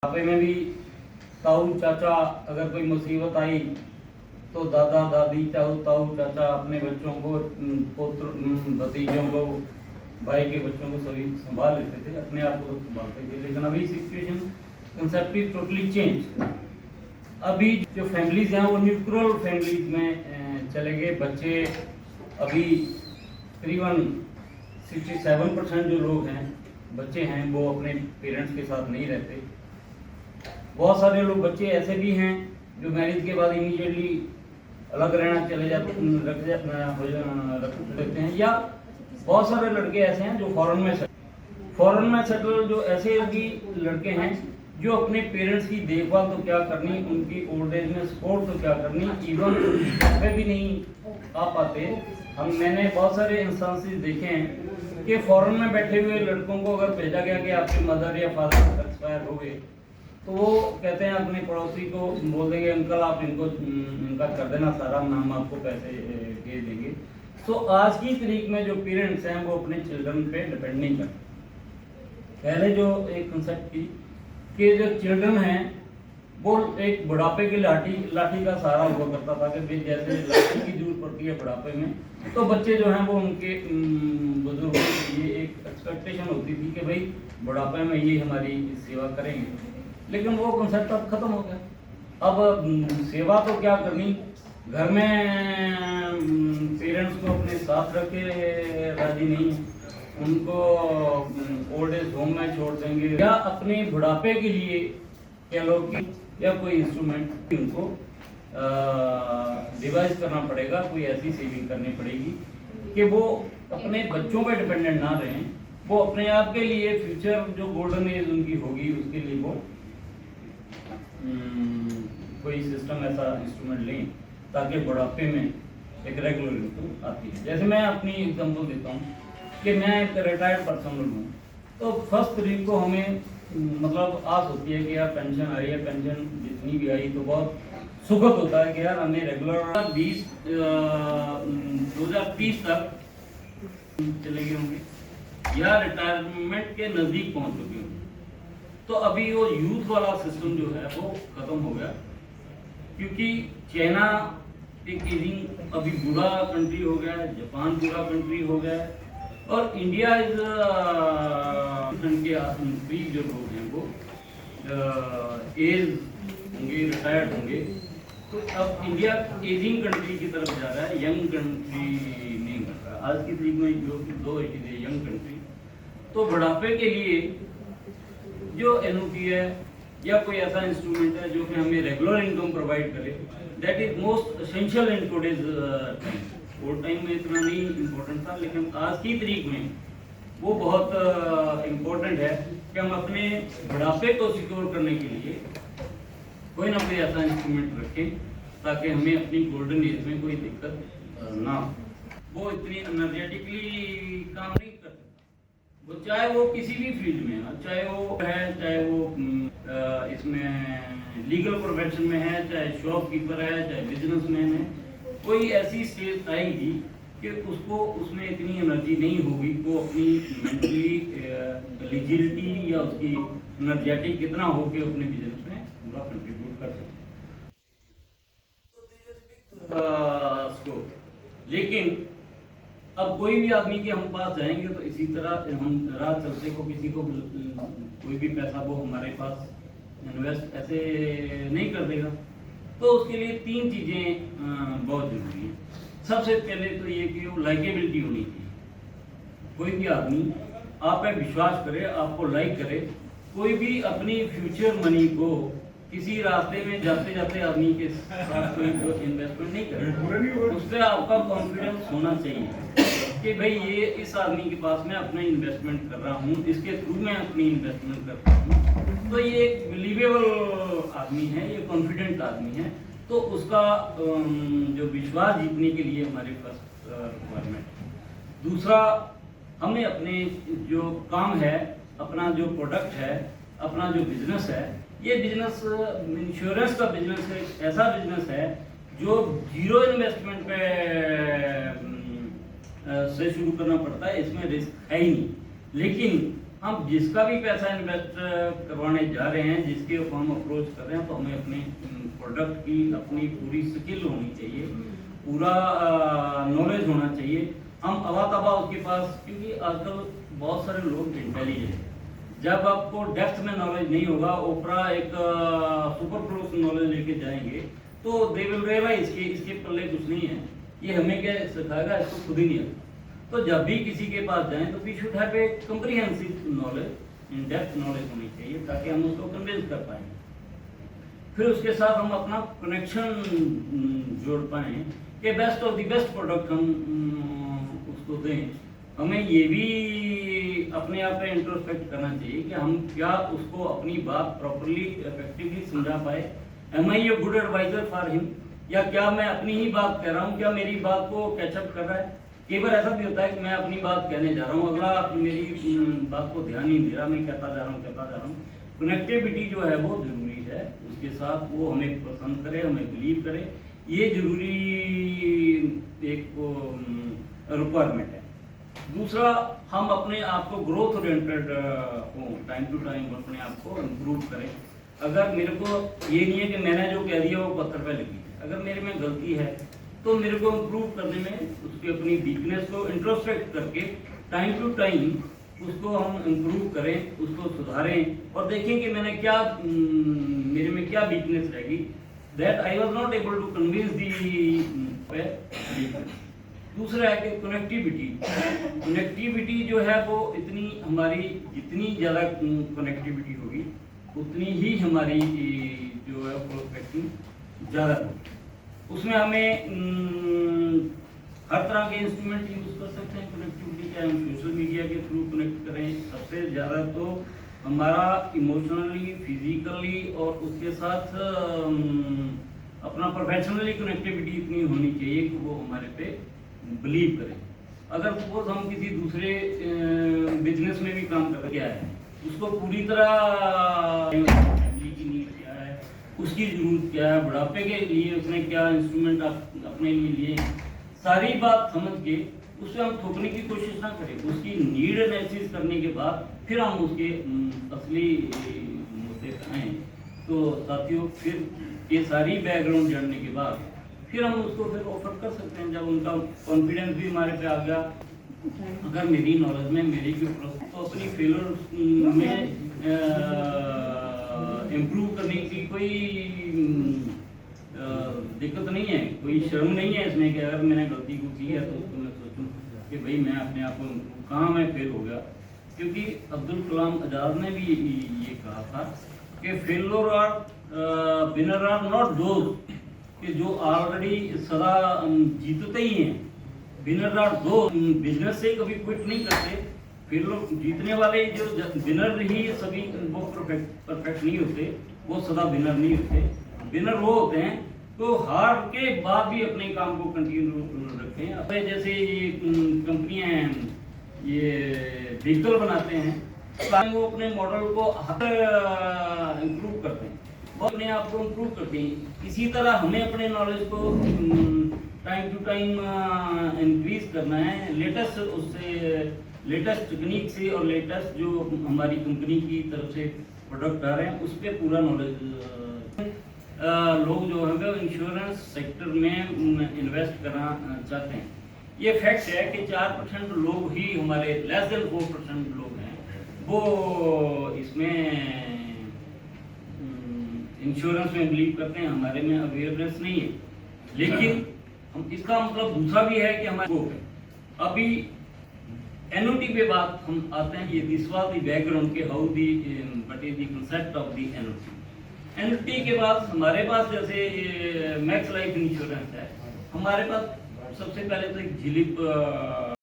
बुढ़ापे में भी ताऊ चाचा अगर कोई मुसीबत आई तो दादा दादी ताऊ चाचा अपने बच्चों को पुत्र भतीजों को भाई के बच्चों को सभी संभाल लेते थे, अपने आप को संभालते थे। लेकिन अभी situation concept is totally change. अभी जो फैमिलीज हैं वो न्यूट्रल फैमिलीज में चले गए। बच्चे अभी तकरीबन 67% जो लोग हैं बच्चे हैं वो अपने पेरेंट्स के साथ नहीं रहते। बहुत सारे लोग बच्चे ऐसे भी हैं जो मैरिज के बाद इमीडिएटली अलग रहना चले जाते रख देते हैं, या बहुत सारे लड़के ऐसे हैं जो फॉरेन में सेटल जो ऐसे भी लड़के हैं जो अपने पेरेंट्स की देखभाल तो क्या करनी, उनकी ओल्ड एज में सपोर्ट तो क्या करनी, इवन वे भी नहीं आ पाते। मैंने बहुत सारे इंस्टेंसेस देखे हैं कि फॉरेन में बैठे हुए लड़कों को अगर भेजा गया कि आपके मदर या फादर एक्सपायर हो गए तो वो कहते हैं अपने पड़ोसी को बोल देंगे अंकल आप इनका कर देना सारा, हम आपको पैसे भेज देंगे। तो आज की तारीख में जो पेरेंट्स हैं वो अपने चिल्ड्रन पे डिपेंड नहीं करते। पहले जो एक कंसेप्ट थी कि जो चिल्ड्रन हैं वो एक बुढ़ापे की लाठी का सहारा हुआ करता था कि भाई जैसे लाठी की जरूरत पड़ती है बुढ़ापे में, तो बच्चे जो हैं वो उनके बुजुर्गों के लिए एक एक्सपेक्टेशन होती थी कि भाई बुढ़ापे में ये हमारी सेवा करेंगे। लेकिन वो कंसेप्ट अब खत्म हो गया। अब सेवा तो क्या करनी, घर में पेरेंट्स को अपने साथ रख के राजी नहीं है, उनको ओल्ड एज होम में छोड़ देंगे, या अपने बुढ़ापे के लिए कह लो कि या कोई इंस्ट्रूमेंट उनको डिवाइस करना पड़ेगा, कोई ऐसी सेविंग करनी पड़ेगी कि वो अपने बच्चों पे डिपेंडेंट ना रहें, वो अपने आप के लिए फ्यूचर जो गोल्डन एज उनकी होगी उसके लिए वो कोई सिस्टम ऐसा इंस्ट्रूमेंट लें ताकि बुढ़ापे में एक रेगुलर इनकम आती है। जैसे मैं अपनी एग्जांपल देता हूँ कि मैं एक रिटायर्ड पर्सन हूँ, तो फर्स्ट तारीख को हमें मतलब आस होती है कि यार पेंशन आई है, पेंशन जितनी भी आई तो बहुत सुखद होता है कि यार हमें रेगुलर 2030 तक चले गए होंगे या रिटायरमेंट के नज़दीक पहुँच चुके होंगे। तो अभी वो यूथ वाला सिस्टम जो है वो खत्म हो गया, क्योंकि चाइना एक एजिंग अभी बूढ़ा कंट्री हो गया है, जापान बूढ़ा कंट्री हो गया है, और इंडिया इज के जो लोग हैं वो एज होंगे, रिटायर्ड होंगे। तो अब इंडिया एजिंग कंट्री की तरफ जा रहा है, यंग कंट्री नहीं कर रहा। आज की तारीख में जो कि 280 है यंग कंट्री। तो बुढ़ापे के लिए जो एनओपी है या कोई ऐसा इंस्ट्रूमेंट है जो कि हमें रेगुलर इनकम प्रोवाइड करे, that is most essential in today's time. Old time में इतना नहीं इम्पोर्टेंट था, लेकिन आज की तारीख में वो बहुत इम्पोर्टेंट है कि हम अपने बुढ़ापे को सिक्योर करने के लिए कोई ना कोई ऐसा इंस्ट्रूमेंट रखें ताकि हमें अपनी गोल्डन एज में कोई दिक्कत ना हो। वो इतनी एनर्जेटिकली काम नहीं कर सकता, वो चाहे वो किसी भी फील्ड में है, चाहे वो है, चाहे वो इसमें लीगल प्रोफेशन में है, चाहे शॉपकीपर है, चाहे बिजनेसमैन है। कोई ऐसी स्टेज आएगी कि उसको उसमें इतनी एनर्जी नहीं होगी, वो अपनी मेंटली एलिजिबिलिटी या उसकी एनर्जेटिक कितना हो कि अपने बिजनेस में पूरा कंट्रीब्यूट कर सके। लेकिन अब कोई भी आदमी के हम पास जाएंगे तो इसी तरह हम राह चलते को किसी को कोई भी पैसा वो हमारे पास इन्वेस्ट ऐसे नहीं कर देगा। तो उसके लिए 3 चीज़ें बहुत जरूरी हैं। सबसे पहले तो ये कि वो लाइकेबिलिटी होनी चाहिए। कोई भी आदमी आप पे विश्वास करे, आपको लाइक करे। कोई भी अपनी फ्यूचर मनी को किसी रास्ते में जाते जाते आदमी के साथ कोई इन्वेस्टमेंट नहीं करे, उससे आपका कॉन्फिडेंस होना चाहिए कि भाई ये इस आदमी के पास मैं अपना इन्वेस्टमेंट कर रहा हूँ, इसके थ्रू मैं अपनी इन्वेस्टमेंट करता हूँ, तो ये एक बिलीवेबल आदमी है, ये कॉन्फिडेंट आदमी है। तो उसका जो विश्वास जीतने के लिए हमारे पास रिक्वायरमेंट। दूसरा, हमें अपने जो काम है, अपना जो प्रोडक्ट है, अपना जो बिजनेस है, ये बिजनेस इंश्योरेंस का बिजनेस है, ऐसा बिजनेस है जो जीरो इन्वेस्टमेंट पे से शुरू करना पड़ता है, इसमें रिस्क है ही नहीं। लेकिन हम जिसका भी पैसा इन्वेस्ट करवाने जा रहे हैं, जिसके ऊपर हम अप्रोच कर रहे हैं, तो हमें अपने प्रोडक्ट की अपनी पूरी स्किल होनी चाहिए, पूरा नॉलेज होना चाहिए। हम अवा तबा उसके पास, क्योंकि आजकल बहुत सारे लोग इंटेलिजेंट हैं, जब आपको डेप्थ में नॉलेज नहीं होगा, ओपरा एक सुपर फ्लोस नॉलेज लेके जाएंगे तो दे विल रियलाइज कि इसके पल्ले कुछ नहीं है, ये हमें क्या सिखाएगा, इसको खुद ही नहीं आता। तो जब भी किसी के पास जाएं तो we should have a comprehensive knowledge, in depth knowledge होनी चाहिए, ताकि हम उसको कन्विंस कर पाएंगे। फिर उसके साथ हम अपना कनेक्शन जोड़ पाएं कि best of the best product हम उसको दें। हमें ये भी अपने आप पे इंट्रोस्पेक्ट करना चाहिए कि हम क्या उसको अपनी बात प्रॉपरली इफेक्टिवली समझा पाए। Am I a good advisor for him, या क्या मैं अपनी ही बात कह रहा हूँ, क्या मेरी बात को कैचअप कर रहा है। कई बार ऐसा भी होता है कि मैं अपनी बात कहने जा रहा हूँ, अगला मेरी बात को ध्यान नहीं दे रहा, मैं कहता जा रहा हूँ। कनेक्टिविटी जो है वो जरूरी है, उसके साथ वो हमें पसंद करे, हमें बिलीव करे, ये जरूरी एक रिक्वायरमेंट है। दूसरा, हम अपने आप को ग्रोथ ओरिएंटेड हो, टाइम टू टाइम अपने आप को इम्प्रूव करें। अगर मेरे को ये नहीं है कि मैंने जो कह दिया वो पत्थर पे लिखी है, अगर मेरे में गलती है तो मेरे को इम्प्रूव करने में उसकी अपनी वीकनेस को इंट्रोस्पेक्ट करके टाइम टू टाइम उसको हम इम्प्रूव करें, उसको सुधारें और देखें कि मैंने क्या मेरे में क्या वीकनेस रहेगी, that I was not able to convince दी। दूसरा है कि कनेक्टिविटी जो है वो इतनी हमारी, जितनी ज़्यादा कनेक्टिविटी होगी उतनी ही हमारी जो है प्रोस्पेक्टिंग ज़्यादा होगी। उसमें हमें हर तरह के इंस्ट्रूमेंट यूज कर सकते हैं कनेक्टिविटी के। हम सोशल मीडिया के थ्रू कनेक्ट करें, सबसे ज़्यादा तो हमारा इमोशनली, फिजिकली और उसके साथ अपना प्रोफेशनली कनेक्टिविटी इतनी होनी चाहिए कि वो हमारे पे बिलीव करें। अगर सपोज हम किसी दूसरे बिजनेस में भी काम कर गया है, उसको पूरी तरह फैमिली की नीड क्या है, उसकी जरूरत क्या है, बुढ़ापे के लिए उसने क्या इंस्ट्रूमेंट अपने लिए लिए, सारी बात समझ के उसे हम थोपने की कोशिश ना करें। उसकी नीड एनालिसिस करने के बाद फिर हम उसके असली मुद्दे आएँ। तो साथियों, फिर ये सारी बैकग्राउंड जानने के बाद फिर हम उसको फिर ऑफर कर सकते हैं। जब उनका कॉन्फिडेंस भी हमारे पे आ गया, अगर मेरी नॉलेज में मेरी भी तो अपनी फेलर में इम्प्रूव करने की कोई दिक्कत नहीं है, कोई शर्म नहीं है इसमें कि अगर मैंने गलती को की है तो उसको मैं सोचूं कि भाई मैं अपने आप को कहाँ मैं फेल हो गया। क्योंकि अब्दुल कलाम आज़ाद ने भी ये कहा था कि फेलर और विनर आर नॉट दोज कि जो ऑलरेडी सदा जीतते ही हैं, विनर आर दो बिजनेस से कभी क्विट नहीं करते। फिर लोग जीतने वाले जो विनर ही सभी, वो परफेक्ट नहीं होते, वो सदा विनर नहीं होते। विनर वो होते हैं तो हार के बाद भी अपने काम को कंटिन्यू रखें। अब जैसे ये कंपनियां हैं, ये व्हीकल बनाते हैं, वो अपने मॉडल को इम्प्रूव करते हैं, वो अपने आप को इम्प्रूव करते हैं। इसी तरह हमें अपने नॉलेज को टाइम टू टाइम इंक्रीज करना है, लेटेस्ट टेक्निक से और लेटेस्ट जो हमारी कंपनी की तरफ से प्रोडक्ट आ रहे हैं उस पर पूरा नॉलेज। लोग जो है वो इंश्योरेंस सेक्टर में इन्वेस्ट करना चाहते हैं। ये फैक्ट है कि 4% लोग ही हमारे, लेस देन 4% लोग हैं वो इसमें इंश्योरेंस में बिलीव करते हैं। हमारे में अवेयरनेस नहीं है, लेकिन हम इसका मतलब दूसरा भी है कि हमारे वो है। अभी एनओटी पे बात हम आते हैं, ये दिस वाज द बैकग्राउंड के how the what is the concept of the NOT. NOT के बाद हमारे पास जैसे मैक्स लाइफ इंश्योरेंस है, हमारे पास सबसे पहले तो एक झिलिप